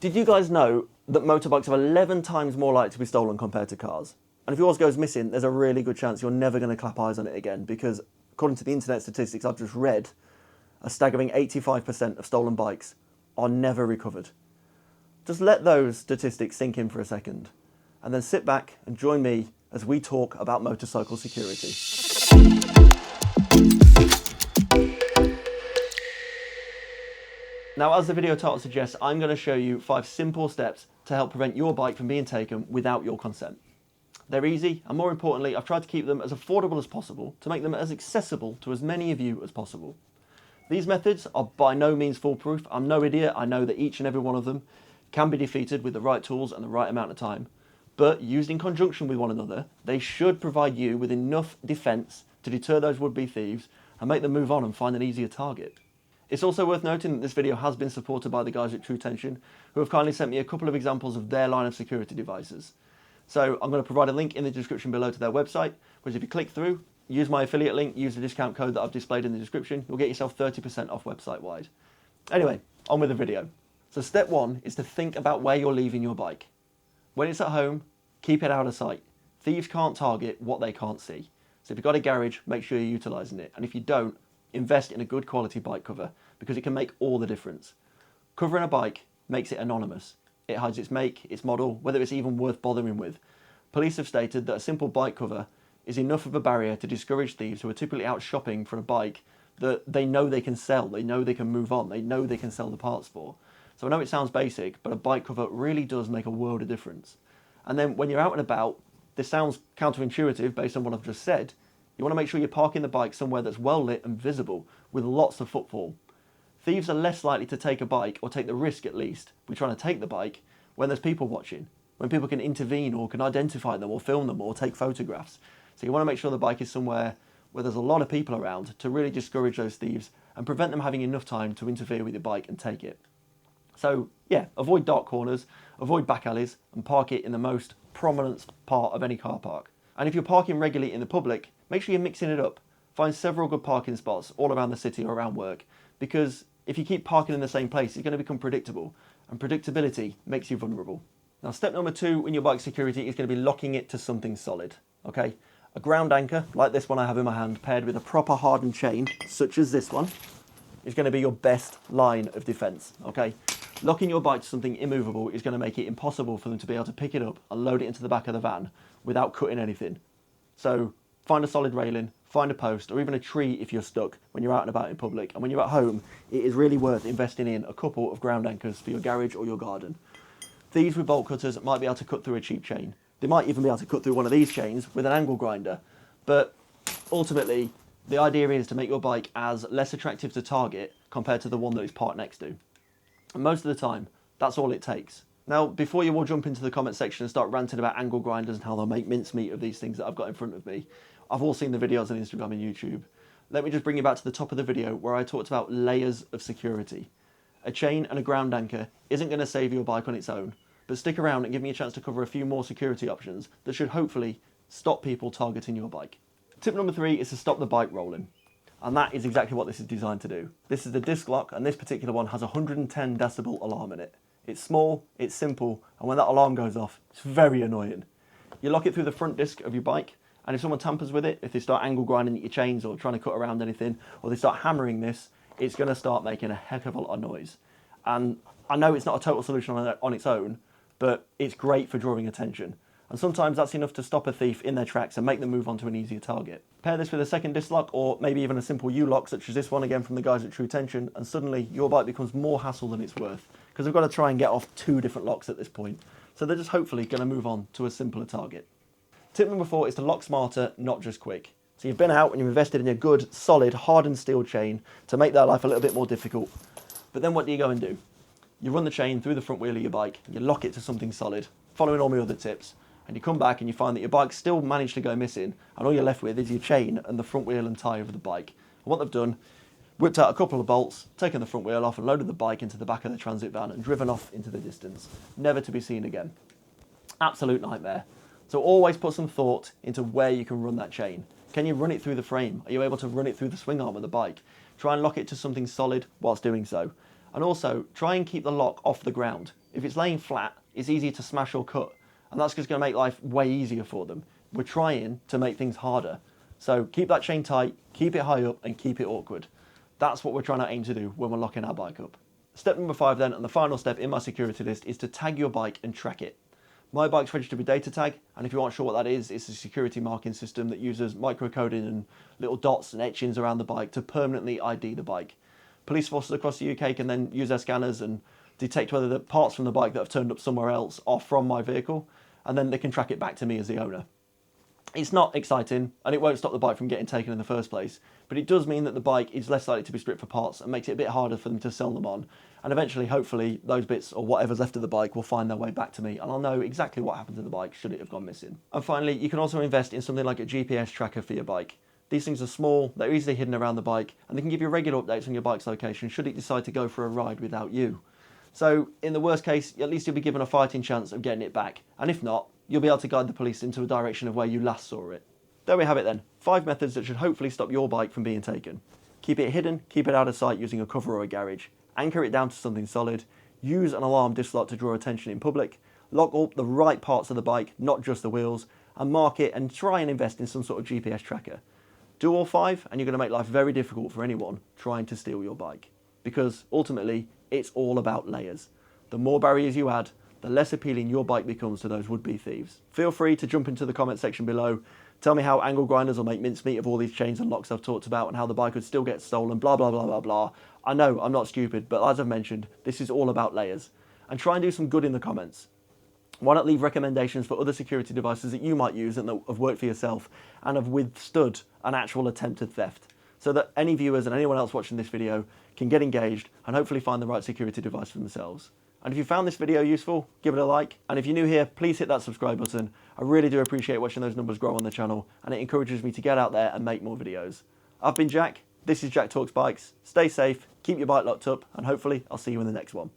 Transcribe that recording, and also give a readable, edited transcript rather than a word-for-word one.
Did you guys know that motorbikes are 11 times more likely to be stolen compared to cars? And if yours goes missing, there's a really good chance you're never going to clap eyes on it again, because according to the internet statistics I've just read, a staggering 85% of stolen bikes are never recovered. Just let those statistics sink in for a second, and then sit back and join me as we talk about motorcycle security. Now, as the video title suggests, I'm going to show you 5 simple steps to help prevent your bike from being taken without your consent. They're easy, and more importantly, I've tried to keep them as affordable as possible to make them as accessible to as many of you as possible. These methods are by no means foolproof. I'm no idiot. I know that each and every one of them can be defeated with the right tools and the right amount of time. But used in conjunction with one another, they should provide you with enough defence to deter those would-be thieves and make them move on and find an easier target. It's also worth noting that this video has been supported by the guys at True Tension, who have kindly sent me a couple of examples of their line of security devices. So I'm going to provide a link in the description below to their website, which if you click through, use my affiliate link, use the discount code that I've displayed in the description, you'll get yourself 30% off website-wide. Anyway, on with the video. So step 1 is to think about where you're leaving your bike. When it's at home, keep it out of sight. Thieves can't target what they can't see. So if you've got a garage, make sure you're utilising it. And if you don't, invest in a good quality bike cover, because it can make all the difference. Covering a bike makes it anonymous. It hides its make, its model, whether it's even worth bothering with. Police have stated that a simple bike cover is enough of a barrier to discourage thieves who are typically out shopping for a bike that they know they can sell, they know they can move on, they know they can sell the parts for. So I know it sounds basic, but a bike cover really does make a world of difference. And then when you're out and about, this sounds counterintuitive based on what I've just said, you want to make sure you're parking the bike somewhere that's well lit and visible, with lots of footfall. Thieves are less likely to take a bike, or take the risk at least, with trying to take the bike, when there's people watching, when people can intervene or can identify them or film them or take photographs. So you want to make sure the bike is somewhere where there's a lot of people around to really discourage those thieves and prevent them having enough time to interfere with your bike and take it. So yeah, avoid dark corners, avoid back alleys, and park it in the most prominent part of any car park. And if you're parking regularly in the public, make sure you're mixing it up. Find several good parking spots all around the city or around work, because if you keep parking in the same place, it's going to become predictable, and predictability makes you vulnerable. Now, step number 2 in your bike security is going to be locking it to something solid, okay? A ground anchor, like this one I have in my hand, paired with a proper hardened chain, such as this one, is going to be your best line of defence, okay? Locking your bike to something immovable is going to make it impossible for them to be able to pick it up and load it into the back of the van without cutting anything. So find a solid railing, find a post, or even a tree if you're stuck when you're out and about in public. And when you're at home, it is really worth investing in a couple of ground anchors for your garage or your garden. Thieves with bolt cutters might be able to cut through a cheap chain. They might even be able to cut through one of these chains with an angle grinder. But ultimately, the idea is to make your bike as less attractive to target compared to the one that is parked next to. And most of the time, that's all it takes. Now, before you all jump into the comment section and start ranting about angle grinders and how they'll make mincemeat of these things that I've got in front of me, I've all seen the videos on Instagram and YouTube. Let me just bring you back to the top of the video where I talked about layers of security. A chain and a ground anchor isn't going to save your bike on its own, but stick around and give me a chance to cover a few more security options that should hopefully stop people targeting your bike. Tip number 3 is to stop the bike rolling. And that is exactly what this is designed to do. This is the disc lock, and this particular one has a 110 decibel alarm in it. It's small, it's simple, and when that alarm goes off, it's very annoying. You lock it through the front disc of your bike, and if someone tampers with it, if they start angle grinding at your chains or trying to cut around anything, or they start hammering this, it's going to start making a heck of a lot of noise. And I know it's not a total solution on its own, but it's great for drawing attention. And sometimes that's enough to stop a thief in their tracks and make them move on to an easier target. Pair this with a second disc lock, or maybe even a simple U-lock such as this one again from the guys at True Tension, and suddenly your bike becomes more hassle than it's worth, because they've got to try and get off 2 different locks at this point. So they're just hopefully going to move on to a simpler target. Tip number 4 is to lock smarter, not just quick. So you've been out and you've invested in a good, solid, hardened steel chain to make their life a little bit more difficult. But then what do you go and do? You run the chain through the front wheel of your bike, you lock it to something solid, following all my other tips, and you come back and you find that your bike still managed to go missing, and all you're left with is your chain and the front wheel and tyre of the bike. And what they've done, whipped out a couple of bolts, taken the front wheel off and loaded the bike into the back of the transit van and driven off into the distance, never to be seen again. Absolute nightmare. So always put some thought into where you can run that chain. Can you run it through the frame? Are you able to run it through the swing arm of the bike? Try and lock it to something solid whilst doing so. And also, try and keep the lock off the ground. If it's laying flat, it's easier to smash or cut, and that's just going to make life way easier for them. We're trying to make things harder. So keep that chain tight, keep it high up, and keep it awkward. That's what we're trying to aim to do when we're locking our bike up. Step number 5 then, and the final step in my security list, is to tag your bike and track it. My bike's registered with data tag, and if you aren't sure what that is, it's a security marking system that uses microcoding and little dots and etchings around the bike to permanently ID the bike. Police forces across the UK can then use their scanners and detect whether the parts from the bike that have turned up somewhere else are from my vehicle, and then they can track it back to me as the owner. It's not exciting, and it won't stop the bike from getting taken in the first place, but it does mean that the bike is less likely to be stripped for parts and makes it a bit harder for them to sell them on. And eventually, hopefully, those bits or whatever's left of the bike will find their way back to me, and I'll know exactly what happened to the bike should it have gone missing. And finally, you can also invest in something like a GPS tracker for your bike. These things are small, they're easily hidden around the bike, and they can give you regular updates on your bike's location should it decide to go for a ride without you. So, in the worst case, at least you'll be given a fighting chance of getting it back, and if not, you'll be able to guide the police into a direction of where you last saw it. There we have it then, 5 methods that should hopefully stop your bike from being taken. Keep it hidden, keep it out of sight using a cover or a garage, anchor it down to something solid, use an alarm disc lock to draw attention in public, lock up the right parts of the bike, not just the wheels, and mark it and try and invest in some sort of GPS tracker. Do all 5 and you're going to make life very difficult for anyone trying to steal your bike. Because ultimately, it's all about layers. The more barriers you add, the less appealing your bike becomes to those would-be thieves. Feel free to jump into the comment section below. Tell me how angle grinders will make mincemeat of all these chains and locks I've talked about and how the bike would still get stolen, blah, blah, blah, blah, blah. I know, I'm not stupid, but as I've mentioned, this is all about layers. And try and do some good in the comments. Why not leave recommendations for other security devices that you might use and that have worked for yourself and have withstood an actual attempted theft, so that any viewers and anyone else watching this video can get engaged and hopefully find the right security device for themselves. And if you found this video useful, give it a like. And if you're new here, please hit that subscribe button. I really do appreciate watching those numbers grow on the channel, and it encourages me to get out there and make more videos. I've been Jack, this is Jack Talks Bikes. Stay safe, keep your bike locked up, and hopefully I'll see you in the next one.